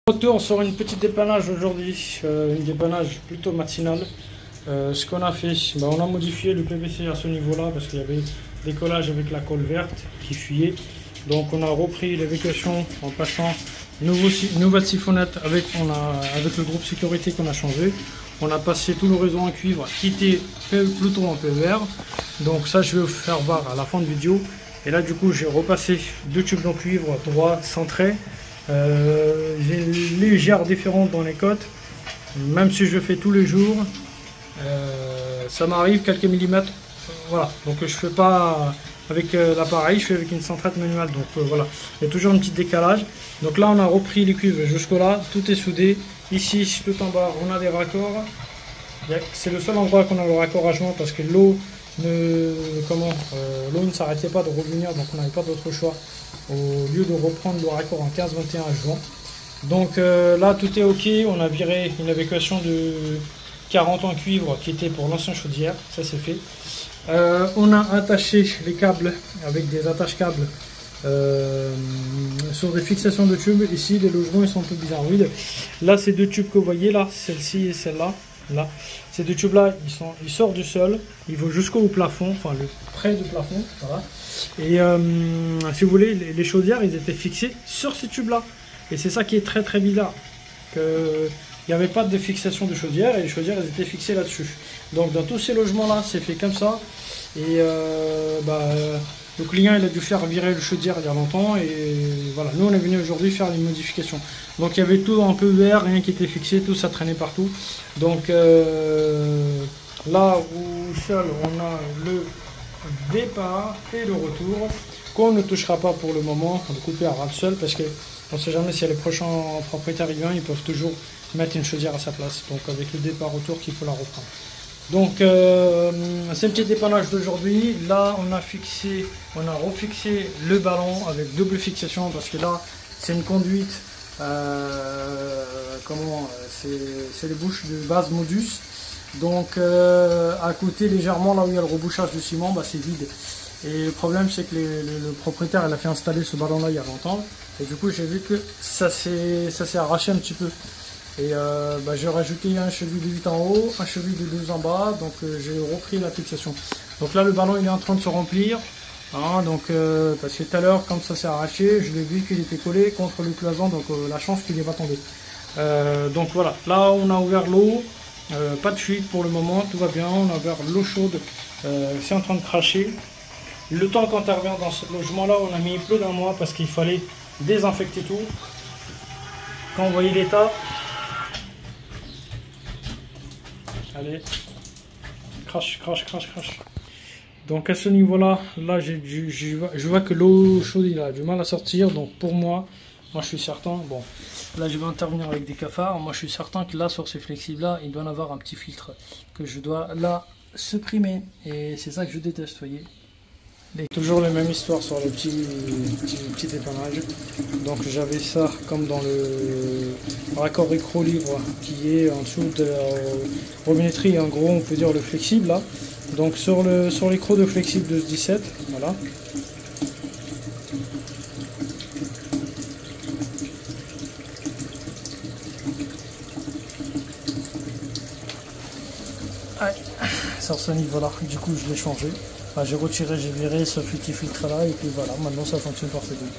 Retour sur une petite dépannage aujourd'hui, une dépannage plutôt matinale. Ce qu'on a fait, on a modifié le PVC à ce niveau-là parce qu'il y avait décollage avec la colle verte qui fuyait. Donc on a repris l'évacuation en passant nouvelle siphonnette avec le groupe sécurité qu'on a changé. On a passé tout le réseau en cuivre qui était plutôt en PVR. Donc ça je vais vous faire voir à la fin de vidéo. Et là du coup j'ai repassé deux tubes en cuivre droit centré. J'ai une légère différence dans les cotes, même si je fais tous les jours, ça m'arrive quelques millimètres, voilà, donc je fais pas avec l'appareil, je fais avec une centrette manuelle, donc voilà, il y a toujours un petit décalage. Donc là on a repris les cuivres jusque là, tout est soudé, ici tout en bas on a des raccords, c'est le seul endroit qu'on a le raccord à joint parce que l'eau l'eau ne s'arrêtait pas de revenir, donc on n'avait pas d'autre choix au lieu de reprendre le raccord en 15-21 à juin. Donc là tout est ok, on a viré une évacuation de 40 en cuivre qui était pour l'ancienne chaudière, ça c'est fait. On a attaché les câbles avec des attaches câbles sur des fixations de tubes. Ici les logements ils sont un peu bizarroïdes. Là ces deux tubes que vous voyez là, celle-ci et celle-là, là, ces deux tubes là ils sortent du sol, ils vont jusqu'au plafond, enfin le près du plafond, voilà. Et si vous voulez, les chaudières ils étaient fixés sur ces tubes là, et c'est ça qui est très très bizarre, que il n'y avait pas de fixation de chaudière et les chaudières elles étaient fixées là-dessus. Donc dans tous ces logements là c'est fait comme ça, et le client il a dû faire virer le chaudière il y a longtemps, et voilà, nous on est venu aujourd'hui faire les modifications. Donc il y avait tout un peu vert, rien qui était fixé, tout ça traînait partout. Donc là où seul on a le départ et le retour qu'on ne touchera pas pour le moment, on va couper à ras seul parce que on ne sait jamais si les prochains propriétaires arrivent, ils peuvent toujours mettre une chaudière à sa place, donc avec le départ retour qu'il faut la reprendre. Donc c'est un petit dépannage d'aujourd'hui. Là on a refixé le ballon avec double fixation parce que là c'est une conduite, c'est les bouches de base Modus. Donc à côté légèrement là où il y a le rebouchage du ciment, c'est vide. Et le problème c'est que le propriétaire il a fait installer ce ballon là il y a longtemps, et du coup j'ai vu que ça s'est arraché un petit peu. Et j'ai rajouté un cheville de 8 en haut, un cheville de 12 en bas, donc j'ai repris la fixation. Donc là le ballon il est en train de se remplir, hein, parce que tout à l'heure quand ça s'est arraché, je l'ai vu qu'il était collé contre le cloison, donc la chance qu'il n'est pas tombé. Donc voilà, là on a ouvert l'eau, pas de fuite pour le moment, tout va bien, on a ouvert l'eau chaude, c'est en train de cracher. Le temps qu'on intervient dans ce logement là, on a mis plus d'un mois parce qu'il fallait désinfecter tout. Quand vous voyez l'état, allez, crache. Donc à ce niveau là, je vois que l'eau chaude il a du mal à sortir, donc pour moi je suis certain, bon là je vais intervenir avec des cafards, moi je suis certain que là sur ces flexibles là, il doit y avoir un petit filtre que je dois là supprimer, et c'est ça que je déteste, voyez. Et toujours la même histoire sur le petit dépannage. Donc j'avais ça comme dans le raccord écrou libre qui est en dessous de la robinetterie, en gros on peut dire le flexible là. Donc sur l'écrou de flexible de ce 17, voilà. Sur ce niveau là, du coup je l'ai changé. J'ai retiré, j'ai viré ce petit filtre là, et puis voilà, maintenant ça fonctionne parfaitement.